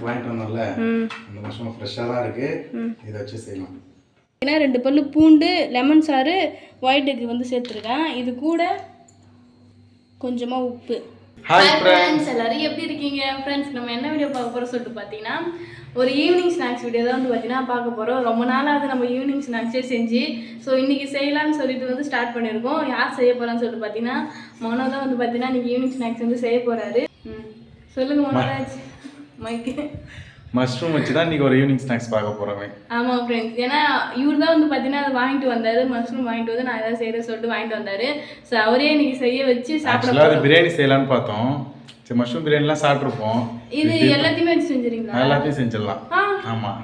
நேற்று வாங்கிட்டு வந்தோம்ல இந்த மஷ்ரூம் ஃப்ரெஷ்ஷாக தான் இருக்குது. இதை வச்சு செய்யலாம். ஏன்னா 2 பல்லு பூண்டு, லெமன் சாறு, ஒயிட் எக் வந்து சேர்த்துருக்கேன். இது கூட கொஞ்சமாக உப்பு. ஹாய் ஃப்ரெண்ட்ஸ், எல்லாரும் எப்படி இருக்கீங்க? ஃப்ரெண்ட்ஸ், நம்ம என்ன வீடியோ பார்க்க போகிறோம் சொல்லிட்டு பார்த்தீங்கன்னா, ஒரு ஈவினிங் ஸ்நாக்ஸ் வீடியோ தான் வந்து பார்த்தீங்கன்னா பார்க்க போகிறோம். ரொம்ப நாளாவது நம்ம ஈவினிங் ஸ்நாக்ஸே செஞ்சு, ஸோ இன்றைக்கி செய்யலான்னு சொல்லிட்டு வந்து ஸ்டார்ட் பண்ணியிருக்கோம். யார் செய்ய போகிறான்னு சொல்லிட்டு பார்த்தீங்கன்னா, மனோ தான் வந்து பார்த்தீங்கன்னா இன்றைக்கி ஈவினிங் ஸ்நாக்ஸ் வந்து செய்ய போகிறாரு. சொல்லுங்கள் மனோராஜ். மைக்கு மஷ்ரூம் வச்சு தான் இன்றைக்கி ஒரு ஈவினிங் ஸ்நாக்ஸ் பார்க்க போகிறோமே. ஆமாம் ஃப்ரெண்ட்ஸ், ஏன்னா இவர் தான் வந்து பார்த்தீங்கன்னா அதை வாங்கிட்டு வந்தார். மஷ்ரூம் வாங்கிட்டு வந்து நான் எதாவது செய்கிறேன் சொல்லிட்டு வாங்கிட்டு வந்தார். ஸோ அவரே இன்றைக்கி செய்ய வச்சு சாப்பிட. அது பிரியாணி செய்யலான்னு பார்த்தோம். சரி, மஷ்ரூம் பிரியாணிலாம் சாப்பிட்ருப்போம். இது எல்லாத்தையுமே வச்சு செஞ்சுறீங்களா? எல்லாத்தையும் செஞ்சிடலாம். ஆமாம்,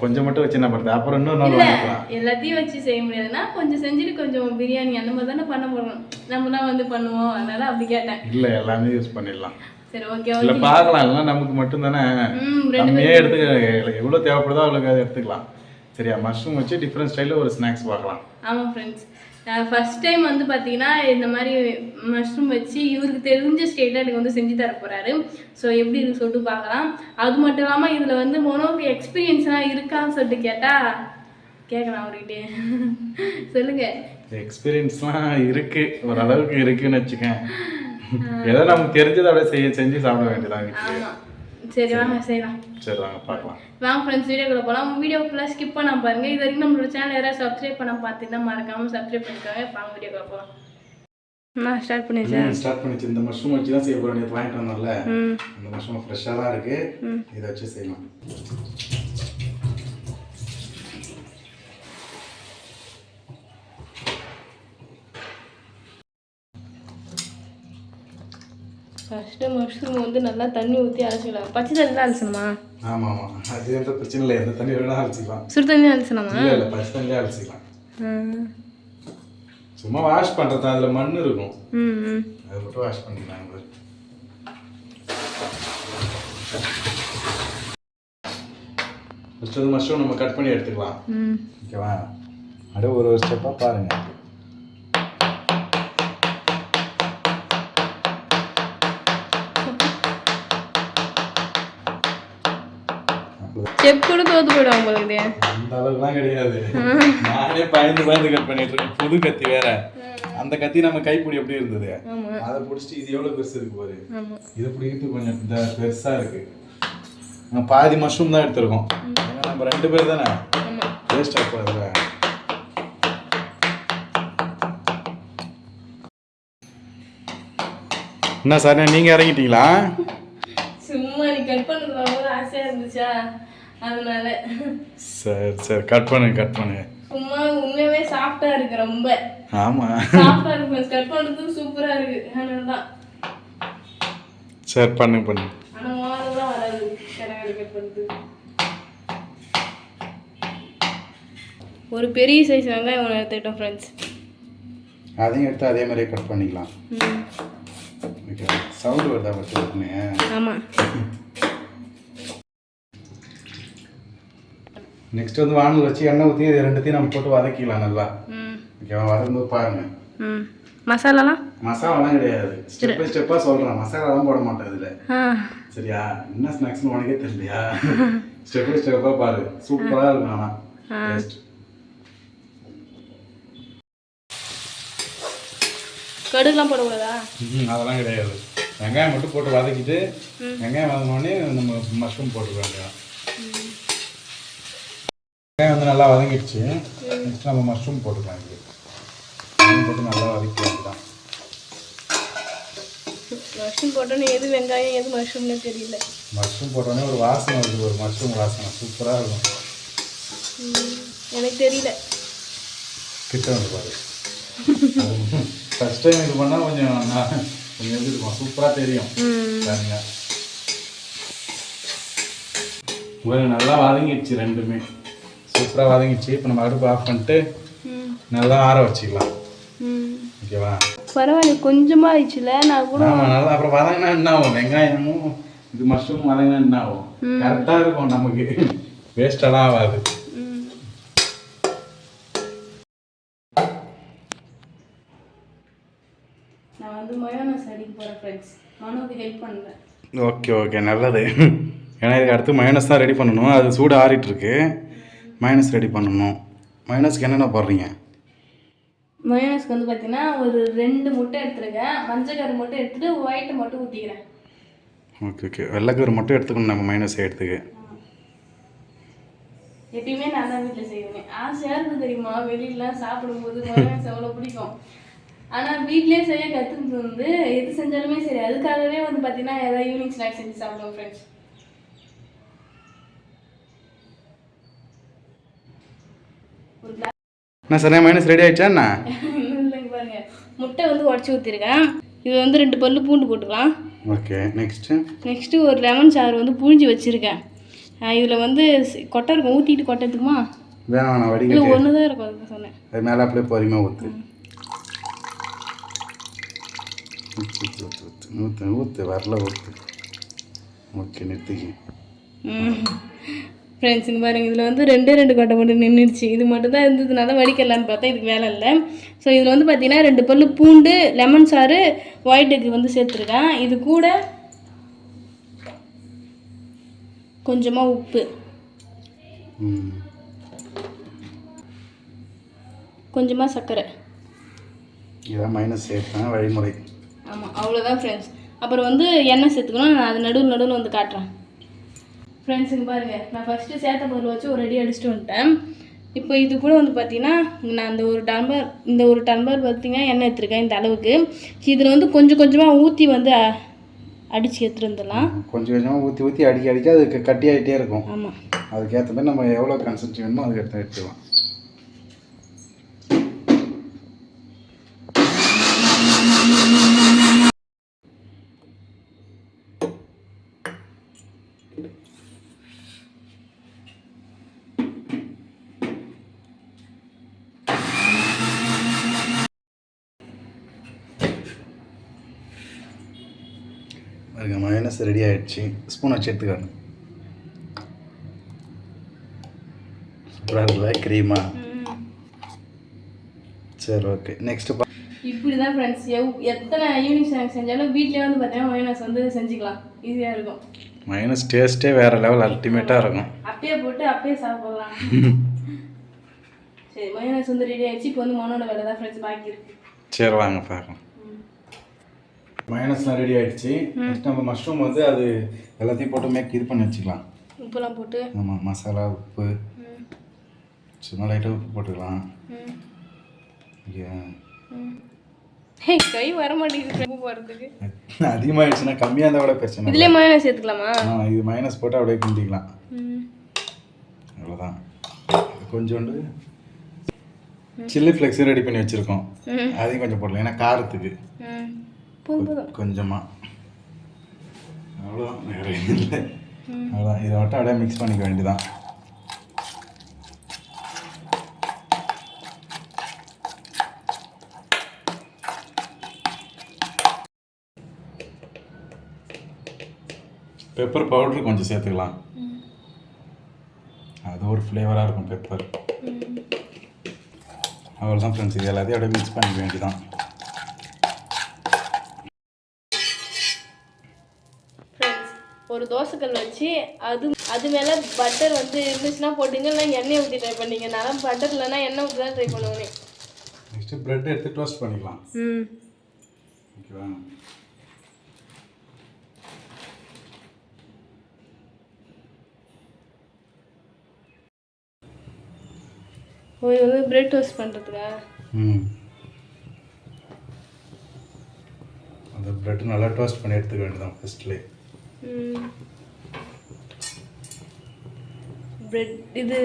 கொஞ்சம் மட்டும் வச்சு என்ன பண்ணுறது, அப்புறம் இன்னொரு நாள் வாங்கிக்கலாம். எல்லாத்தையும் வச்சு செய்ய முடியாதுன்னா கொஞ்சம் செஞ்சுட்டு கொஞ்சம் பிரியாணி அந்த மாதிரி தானே பண்ண போகிறோம். நம்ம தான் வந்து பண்ணுவோம், அதனால அப்படி கேட்டேன். இல்லை, எல்லாமே யூஸ் பண்ணிடலாம். சரி, ஓகே. இல்லை பார்க்கலாம், இல்லை நமக்கு மட்டும் தானே, நம்மளே எடுத்துக்க எவ்வளோ தேவைப்படுதோ அவ்வளோக்கு அதை எடுத்துக்கலாம். சரியா? மஷ்ரூம் வச்சு டிஃப்ரெண்ட் ஸ்டைலில் ஒரு ஸ்நாக்ஸ் பார்க்கலாம். ஆமாம் ஃப்ரெண்ட்ஸ், ஃபர்ஸ்ட் டைம் வந்து பார்த்தீங்கன்னா இந்த மாதிரி மஷ்ரூம் வச்சு இவருக்கு தெரிஞ்ச ஸ்டைலில் எனக்கு வந்து செஞ்சு தர போகிறாரு. ஸோ எப்படி இருக்கு சொல்லிட்டு பார்க்கலாம். அது மட்டும் இல்லாமல் இதில் வந்து மோனோக்கு எக்ஸ்பீரியன்ஸ்லாம் இருக்கான்னு சொல்லிட்டு கேட்கலாம் அவர்கிட்டே. சொல்லுங்கள். எக்ஸ்பீரியன்ஸ்லாம் இருக்குது, ஓரளவுக்கு இருக்குன்னு வச்சுக்கேன். ஏதோ நமக்கு தெரிஞ்சதை அப்படியே செஞ்சு சாப்பிட வேண்டியதான். சரி வாங்க செய்யலாம். சரி வாங்க பார்க்கலாம். வாங்க ஃப்ரெண்ட்ஸ், வீடியோக்குள்ள போகலாம். வீடியோ ஃபுல்லாக ஸ்கிப் பண்ணாம பாருங்க. இது வரைக்கும் நம்மளோட சேனல் யாராவது சப்ஸ்கிரைப் பண்ண பார்த்தீங்கன்னா மறக்காமல் சப்ஸ்கிரைப் பண்ணிக்கோங்க. வாங்க வீடியோக்குள்ள போகலாம். நான் ஸ்டார்ட் பண்ணிச்சு. இந்த மஷ்ரூம் வச்சு தான் செய்ய போகிறோம். நேற்று வாங்கிட்டு வந்தோம்ல, இந்த மஷ்ரூம் ஃப்ரெஷ்ஷாக தான் இருக்குது. இதை வச்சு செய்யலாம். ஃபஸ்ட்டு மஷ்ரூம் வந்து நல்லா தண்ணி ஊற்றி அரைச்சிக்கலாம். பச்சை தண்ணி தான் அரைச்சணுமா? ஆமாம் ஆமாம், அது எந்த பிரச்சனை இல்லை. எந்த தண்ணி வேணால் அரைச்சிக்கலாம். சுடு தண்ணி அரைச்சணுமா? இல்லை, பச்சை தண்ணியே அரைச்சிக்கலாம். சும்மா வாஷ் பண்ணுறது, அதில் மண் இருக்கும், அதை மட்டும் வாஷ் பண்ணிக்கலாம். ஃபஸ்ட்டு மஷ்ரூம் நம்ம கட் பண்ணி எடுத்துக்கலாம். ஓகேவா? அப்படியே ஒரு ஸ்டெப்பாக பாருங்கள். ஸ்டெப் கூட தோத்து போயிடுவாங்க உங்களுக்கு. அந்த அளவுக்குலாம் கிடையாது. நானே பயந்து கட் பண்ணிட்டு இருக்கேன். புது கத்தி வேற. அந்த கத்தி நம்ம கைப்பிடி எப்படி இருந்தது, அதை பிடிச்சிட்டு இது எவ்வளோ பெருசு இருக்கு பாரு. இதை பிடிக்கிறது கொஞ்சம் பெருசா இருக்கு. நம்ம பாதி மஷ்ரூம் தான் எடுத்துருக்கோம். ஏன்னா நம்ம 2 பேர் தானே, வேஸ்ட் ஆகக்கூடாது. என்ன சார், நீங்க இறங்கிட்டீங்களா? சும்மா நீ கட் பண்ணது ரொம்ப ஆசையா இருந்துச்சா, அதனால. சரி கட் பண்ணுங்க. சும்மா உண்மையாவே சாஃப்டா இருக்கு, ரொம்ப. ஆமா, சாஃப்டா இருக்கு. கட் பண்றதுக்கு சூப்பரா இருக்கு, அதனால தான். சரி பண்ணுங்க. ஆனா மாறலாம் வராது கரெக்டா கட் பண்றது. ஒரு பெரிய சைஸ் வெங்காயம் ஒன்று எடுத்துக்கிட்டோம் ஃப்ரெண்ட்ஸ். அதையும் எடுத்து அதே மாதிரியே கட் பண்ணிக்கலாம். ஓகே, சவுண்ட் வருதா பச்சை? ஆமாம். நெக்ஸ்ட் வந்து வானல் வச்சு எண்ணெய் ஊற்றி இது 2த்தையும் நம்ம போட்டு வதக்கிக்கலாம் நல்லா. ஓகேவா? வதக்கும்போது பாருங்க. மசாலாலாம் கிடையாது, ஸ்டெப் பை ஸ்டெப்பாக சொல்கிறேன். மசாலாலாம் போட மாட்டேன் இதில். சரியா? என்ன ஸ்நாக்ஸ்னு உனக்கே தெரியலையா? ஸ்டெப் பை ஸ்டெப்பாக பாரு, சூப்பராக இருக்கும். ஆனால் டேஸ்ட். கடுகுலாம் போடக்கூடாதா? அதெல்லாம் கிடையாது. வெங்காயம் மட்டும் போட்டு வதக்கிட்டு, வெங்காயம் வதங்கினோடனே நம்ம மஷ்ரூம் போட்டுக்கலாம். வெங்காயம் வந்து நல்லா வதங்கிடுச்சு. நெக்ஸ்ட் நம்ம மஷ்ரூம் போட்டுக்கலாம். இது போட்டு நல்லா வதக்கலாம். தான் மஷ்ரூம் போட்டோன்னே எது வெங்காயம் எது மஷ்ரூம்னு தெரியல. மஷ்ரூம் போட்டோன்னே ஒரு வாசனை வருது, ஒரு மஷ்ரூம் வாசனை சூப்பராக இருக்கும். எனக்கு தெரியல. கிட்ட வந்து பாரு. ஃபர்ஸ்ட் டைம் இது பண்ணால் கொஞ்சம் எப்படி இருக்கும், சூப்பராக தெரியும். பாருங்க, உங்களுக்கு நல்லா வதங்கிடுச்சு. 2மே சூப்பராக வதங்கிடுச்சு. இப்போ நம்ம அடுப்பு ஆஃப் பண்ணிட்டு நல்லா ஆற வச்சுக்கலாம். ஓகேவா? பரவாயில்ல, கொஞ்சமாக ஆயிடுச்சுல. நான் கூட நல்லா அப்புறம் வதங்கினா என்ன ஆகும், வெங்காயமும் இது மஷ்ரூம் வதங்கினா என்ன ஆகும், கரெக்டாக இருக்கும். நமக்கு வேஸ்டெல்லாம் ஆகாது. நான் வந்து மயோனஸ் அடிக்க போகிறேன் ஃப்ரெண்ட்ஸ். மனோக்கு ஹெல்ப் பண்ணுறேன். ஓகே நல்லது. ஏன்னா இதுக்கு அடுத்து மைனஸ் தான் ரெடி பண்ணணும். அது சூடு ஆறிட்டு இருக்கு. மைனஸ் ரெடி பண்ணணும். மைனஸ்க்கு என்னென்ன போடுறீங்க? மைனஸ்க்கு வந்து பார்த்தீங்கன்னா ஒரு 2 முட்டை எடுத்துருக்கேன். மஞ்சக்கரு மட்டும் எடுத்துட்டு ஒயிட் மட்டும் ஊற்றிக்கிறேன். Okay okay. வெள்ளைக்கரு மட்டும் எடுத்துக்கணும் நம்ம மைனஸ் செய்யறதுக்கு. எப்பயுமே நான் தான் வீட்டில் செய்வேன். ஆசையாக இருக்கு தெரியுமா, வெளியிலாம் சாப்பிடும்போது மைனஸ் எவ்வளோ பிடிக்கும். ஆனால் வீட்லேயே செய்ய கற்றுக்கிட்டு வந்து எது செஞ்சாலுமே சரி, அதுக்காகவே வந்து பார்த்தீங்கன்னா ஏதாவது ஈவினிங் ஸ்நாக்ஸ் செஞ்சு சாப்பிடுவோம் ஃப்ரெண்ட்ஸ். என்ன சரியா மைனஸ் ரெடி ஆயிடுச்சா என்ன? இல்லைங்க பாருங்க, முட்டை வந்து உடச்சி ஊற்றிருக்கேன். இது வந்து 2 பல்லு பூண்டு போட்டுக்கலாம். ஓகே. நெக்ஸ்ட்டு ஒரு லெமன் சாறு வந்து புழிஞ்சு வச்சுருக்கேன். இதில் வந்து கொட்டை இருக்கும், ஊற்றிட்டு கொட்டை எடுத்துக்குமா? வேணாம், வடிகட்டி. இல்லை ஒன்று தான் இருக்கும், அதுக்கு சொன்னேன். அது மேலே அப்படியே பொறுமையாக ஊற்று. ஊற்று ஊற்று வரல ஊற்று. ஓகே, நிறுத்திக்கி. ஃப்ரெண்ட்ஸுங்க பாருங்கள், இதில் வந்து 2 கொட்டை மட்டும் நின்றுடுச்சு. இது மட்டும் தான் இருந்ததுனால வடிக்கலான்னு பார்த்தா இதுக்கு வேலை இல்லை. ஸோ இதில் வந்து பார்த்தீங்கன்னா 2 பல்லு பூண்டு, லெமன் சாறு, ஒயிட் எக் வந்து சேர்த்துருக்கேன். இது கூட கொஞ்சமாக உப்பு, கொஞ்சமாக சர்க்கரை. இதான் மைனஸ் சேர்த்தேன் வழிமுறை. ஆமாம், அவ்வளோதான் ஃப்ரெண்ட்ஸ். அப்புறம் வந்து எண்ணெய் சேர்த்துக்கணும். நான் அது நடுவில் வந்து காட்டுறேன். ஃப்ரெண்ட்ஸுங்க பாருங்கள், நான் ஃபஸ்ட்டு சேர்த்த பொருள் வச்சு ஒரு ரெடி அடிச்சுட்டு வந்துட்டேன். இப்போ இது கூட வந்து பார்த்தீங்கன்னா நான் இந்த ஒரு டம்ளர் பார்த்தீங்கன்னா எண்ணெய் எடுத்துருக்கேன் இந்த அளவுக்கு. இதில் வந்து கொஞ்சம் கொஞ்சமாக ஊற்றி வந்து அடித்து எடுத்துகிட்டு வந்துடலாம். கொஞ்சம் கொஞ்சமாக ஊற்றி அடிக்க அதுக்கு கட்டி ஆகிட்டே இருக்கும். ஆமாம், அதுக்கேற்ற மாதிரி நம்ம எவ்வளோ கன்சன்ட்ரேட் வேணுமோ அதுக்கு எடுத்துக்கலாம். பாருங்க, மைனஸ் ரெடி ஆகிடுச்சு. ஸ்பூன் வச்சு எடுத்துக்காங்க. சூப்பராக இருக்குதா க்ரீமா? சரி, ஓகே. நெக்ஸ்ட்டு இப்படி தான் ஃப்ரெண்ட்ஸ் எத்தனை ஈவினிங் ஸ்நாக்ஸ் செஞ்சாலும் வீட்லேயே வந்து பார்த்தீங்கன்னா மைனஸ் வந்து செஞ்சுக்கலாம், ஈஸியாக இருக்கும். மைனஸ் டேஸ்ட்டே வேறு லெவல், அல்டிமேட்டாக இருக்கும். அப்பயே போட்டு அப்பயே சாப்பிடலாம். சரி, மைனஸ் வந்து ரெடி ஆகிடுச்சு. இப்போ வந்து மனோட வேலை தான் ஃப்ரெண்ட்ஸ் பாக்கி இருக்கு. சரி, வாங்க பார்க்கலாம். மைனஸ்லாம் ரெடி ஆகிடுச்சு. நெக்ஸ்ட் நம்ம மஷ்ரூம் வந்து அது எல்லாத்தையும் போட்டு இது பண்ணி வச்சுக்கலாம். உப்புலாம் போட்டு. ஆமாம், மசாலா, உப்பு, சும்மா லைட்டாக உப்பு போட்டுக்கலாம். கை வர மாட்டேங்குது உப்பு போடுறதுக்கு. அதிகமாகிடுச்சுன்னா கம்மியாக இருந்தால் கூட பிரச்சனை. இதுலேயே மைனஸ் சேர்த்துக்கலாமா? இது மைனஸ் போட்டு அப்படியே கிண்டிக்கலாம். அவ்வளோதான். கொஞ்சோண்டு சில்லி ஃப்ளெக்ஸ் ரெடி பண்ணி வச்சுருக்கோம், அதையும் கொஞ்சம் போடலாம் ஏன்னா காரத்துக்கு. கொஞ்சமாக அவ்வளோதான், வேறு இல்லை. அவ்வளோதான். இதை மட்டும் அப்படியே மிக்ஸ் பண்ணிக்க வேண்டியதான். பெப்பர் பவுடர் கொஞ்சம் சேர்த்துக்கலாம், அது ஒரு ஃப்ளேவராக இருக்கும் பெப்பர். அவ்வளோதான் ஃப்ரெண்ட்ஸ், இது எல்லாத்தையும் அப்படியே மிக்ஸ் பண்ணிக்க வேண்டியதான். ஒரு தோசைக்கல் வச்சு அது மேலே பட்டர் வந்து இருந்துச்சுன்னா போட்டுங்க, இல்லை எண்ணெய் ஊற்றி ட்ரை பண்ணிங்க. நான் பட்டர் இல்லைன்னா எண்ணெய் ஊற்றி தான் ட்ரை பண்ணுவேன். நெக்ஸ்ட்டு ப்ரெட் எடுத்து டோஸ்ட் பண்ணிக்கலாம். ஓகேவா? இது வந்து பிரெட் டோஸ்ட் பண்ணுறதுக்கா? அந்த ப்ரெட் நல்லா டோஸ்ட் பண்ணி எடுத்துக்க வேண்டியதான் ஃபஸ்ட்லேயே. பிரெட் இது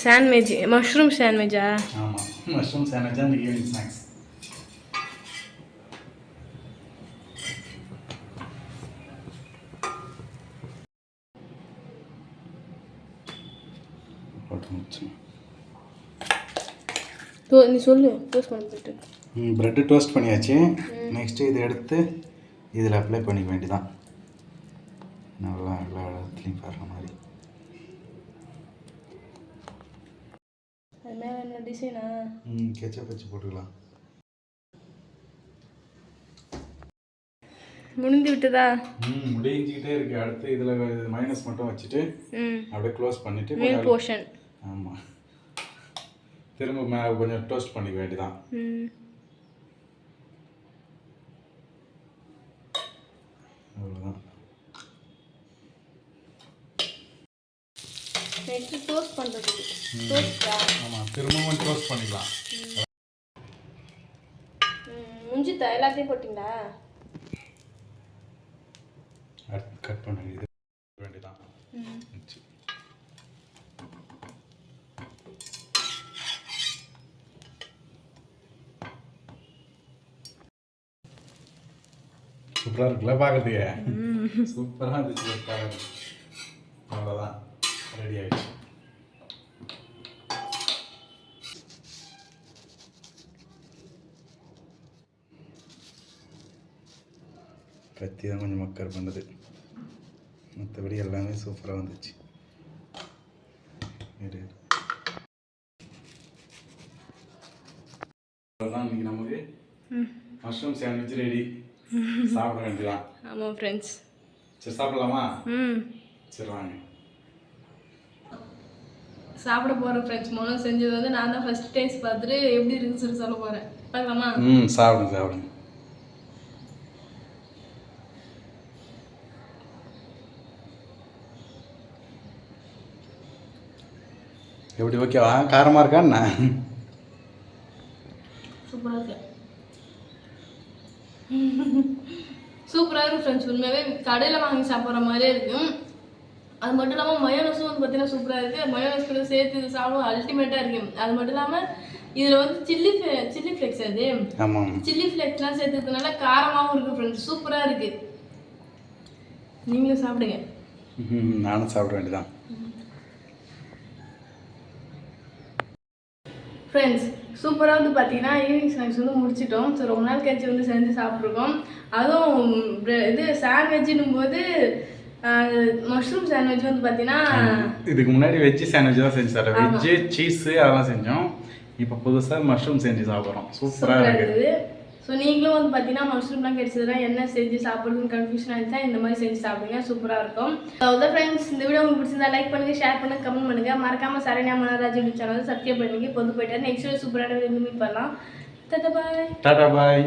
சாண்ட்விச், மஷ்ரூம் சாண்ட்விச்சா? ஆமாம், மஷ்ரூம் சாண்ட்விச் அந்த ஈவினிங் ஸ்நாக்ஸ். நீ சொல்லு. டோஸ்ட் பண்ணிட்டு ப்ரெட்டு டோஸ்ட் பண்ணியாச்சு. நெக்ஸ்ட்டு இதை எடுத்து இதில் அப்ளை பண்ணிக்க வேண்டியதான். நல்லா எல்லா இடத்துலையும் பாருற மாதிரி. அது மேலே என்ன டிசைனா? கெச்சப் வச்சு போட்டுக்கலாம். முடிந்து விட்டதா? முடிஞ்சிக்கிட்டே இருக்கு. அடுத்து இதில் மைனஸ் மட்டும் வச்சுட்டு அப்படியே க்ளோஸ் பண்ணிட்டு மேல் போர்ஷன். ஆமாம், திரும்ப மேலே கொஞ்சம் டோஸ்ட் பண்ணிக்க வேண்டியதான். அவ்வளோதான். நெக்ஸ்ட் டோஸ்ட் பண்ணுறது. டோஸ்ட்டா? ஆமாம், திரும்பவும் டோஸ்ட் பண்ணிக்கலாம். முடிஞ்சுதா? எல்லாத்தையும் போட்டிங்களா? அடுத்து கட் பண்ண இது வேண்டியதான். சூப்பராக இருக்குல்ல பார்க்கறதுக்கு? சூப்பராக இருந்துச்சு பார்க்கறது. அவ்வளோதான், ரெடி ஆயிடுச்சு. கத்தி தான் கொஞ்சம் மக்கர் பண்ணுது, மற்றபடி எல்லாமே சூப்பராக வந்துச்சு. அவ்வளோதான், இன்னைக்கு நமக்கு மஷ்ரூம் சாண்ட்விச் ரெடி. சாப்பிட வேண்டியதான். ஆமாம் ஃப்ரெண்ட்ஸ். சரி சாப்பிடலாமா? சரி வாங்க சாப்பிட போகிறேன் ஃப்ரெண்ட்ஸ். முதல்ல செஞ்சது வந்து நான் தான் ஃபர்ஸ்ட் டேஸ்ட் பார்த்துட்டு எப்படி இருக்குன்னு சொல்லி சொல்ல போகிறேன். பார்க்கலாமா? சாப்பிடுங்க சாப்பிடுங்க. எப்படி ஓகேவா? காரமாக இருக்கா என்ன? சூப்பராக இருக்கு. சூப்பராக இருக்கு ஃப்ரெண்ட்ஸ். உண்மையாகவே கடையில் வாங்கி சாப்பிட்ற மாதிரியே இருக்கும். அது மட்டும் இல்லாமல் மயோனஸும் வந்து பார்த்தீங்கன்னா சூப்பராக இருக்குது. மயோனஸ் கூட சேர்த்து இது சாப்பிடும் அல்டிமேட்டாக இருக்கும். அது மட்டும் இல்லாமல் இதில் வந்து சில்லி ஃப்ளெக்ஸ், அது சில்லி ஃப்ளெக்ஸ்லாம் சேர்த்துக்கிறதுனால காரமாகவும் இருக்குது ஃப்ரெண்ட்ஸ். சூப்பராக இருக்குது. நீங்களும் சாப்பிடுங்க. நானும் சாப்பிட வேண்டியதான். ஃப்ரெண்ட்ஸ், சூப்பராக வந்து பார்த்தீங்கன்னா ஈவினிங் ஸ்நாக்ஸ் வந்து முடிச்சிட்டோம். ஸோ ரொம்ப நாள் கழிச்சு வந்து செஞ்சு சாப்பிட்ருக்கோம். அதுவும் இது சாண்ட்விட்ஜுன்னும் போது மஷ்ரூம் சாண்ட்விச் வந்து பார்த்தீங்கன்னா இதுக்கு முன்னாடி வெஜ்ஜு சாண்ட்விச் தான் செஞ்சு சாப்பிட்டோம். வெஜ்ஜு சீஸு அதெல்லாம் செஞ்சோம். இப்போ புதுசாக மஷ்ரூம் செஞ்சு சாப்பிட்றோம். சூப்பராக இருக்குது. ஸோ நீங்களும் வந்து பார்த்தீங்கன்னா மஷ்ரூம்லாம் கிடைச்சதுன்னா என்ன செஞ்சு சாப்பிட்றதுன்னு கன்ஃபியூஷன் ஆகிடுச்சா இந்த மாதிரி செஞ்சு சாப்பிடுங்க. சூப்பராக இருக்கும். அவ்வளோதான் ஃப்ரெண்ட்ஸ். இந்த வீடியோ உங்களுக்கு பிடிச்சிருந்தா லைக் பண்ணுங்கள், ஷேர் பண்ணுங்கள், கமெண்ட் பண்ணுங்கள். மறக்காமல் Saranya Manoraj YouTube channel subscribe பண்ணுங்க. பொது போயிட்டாரு. நெக்ஸ்ட் வீடியோ சூப்பரான மீட் பண்ணலாம். டாடா பாய்.